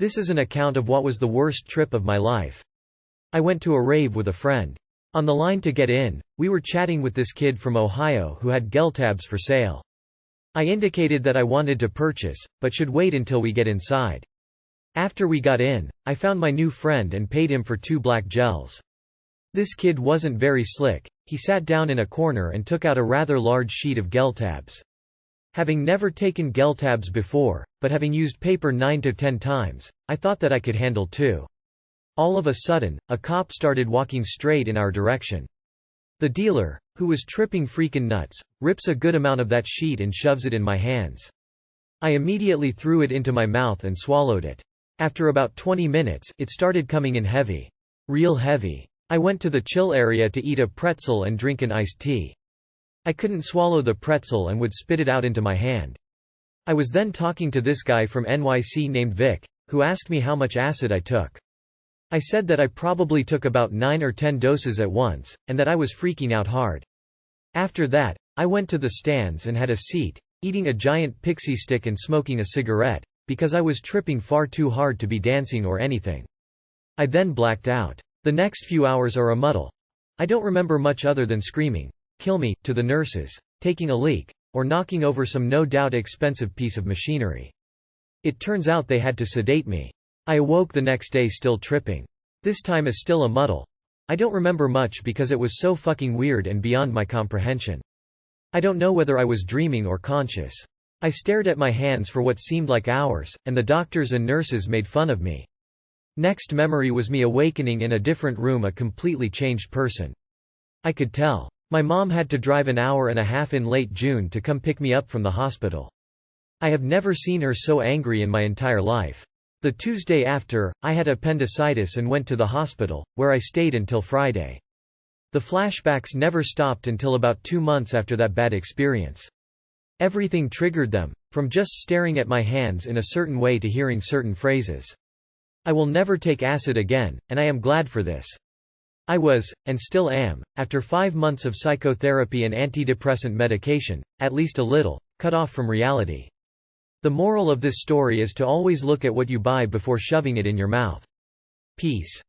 This is an account of what was the worst trip of my life. I went to a rave with a friend. On the line to get in, we were chatting with this kid from Ohio who had geltabs for sale. I indicated that I wanted to purchase, but should wait until we get inside. After we got in, I found my new friend and paid him for 2 black gels. This kid wasn't very slick. He sat down in a corner and took out a rather large sheet of geltabs. Having never taken geltabs before, but having used paper 9 to 10 times, I thought that I could handle 2. All of a sudden, a cop started walking straight in our direction. The dealer, who was tripping freakin' nuts, rips a good amount of that sheet and shoves it in my hands. I immediately threw it into my mouth and swallowed it. After about 20 minutes, it started coming in heavy. Real heavy. I went to the chill area to eat a pretzel and drink an iced tea. I couldn't swallow the pretzel and would spit it out into my hand. I was then talking to this guy from NYC named Vic, who asked me how much acid I took. I said that I probably took about 9 or 10 doses at once, and that I was freaking out hard. After that, I went to the stands and had a seat, eating a giant pixie stick and smoking a cigarette, because I was tripping far too hard to be dancing or anything. I then blacked out. The next few hours are a muddle. I don't remember much other than screaming, "Kill me," to the nurses, taking a leak, or knocking over some no doubt expensive piece of machinery. It turns out they had to sedate me. I awoke the next day still tripping. This time is still a muddle. I don't remember much because it was so fucking weird and beyond my comprehension. I don't know whether I was dreaming or conscious. I stared at my hands for what seemed like hours, and the doctors and nurses made fun of me. Next memory was me awakening in a different room, a completely changed person. I could tell. My mom had to drive an hour and a half in late June to come pick me up from the hospital. I have never seen her so angry in my entire life. The Tuesday after, I had appendicitis and went to the hospital, where I stayed until Friday. The flashbacks never stopped until about 2 months after that bad experience. Everything triggered them, from just staring at my hands in a certain way to hearing certain phrases. I will never take acid again, and I am glad for this. I was, and still am, after 5 months of psychotherapy and antidepressant medication, at least a little, cut off from reality. The moral of this story is to always look at what you buy before shoving it in your mouth. Peace.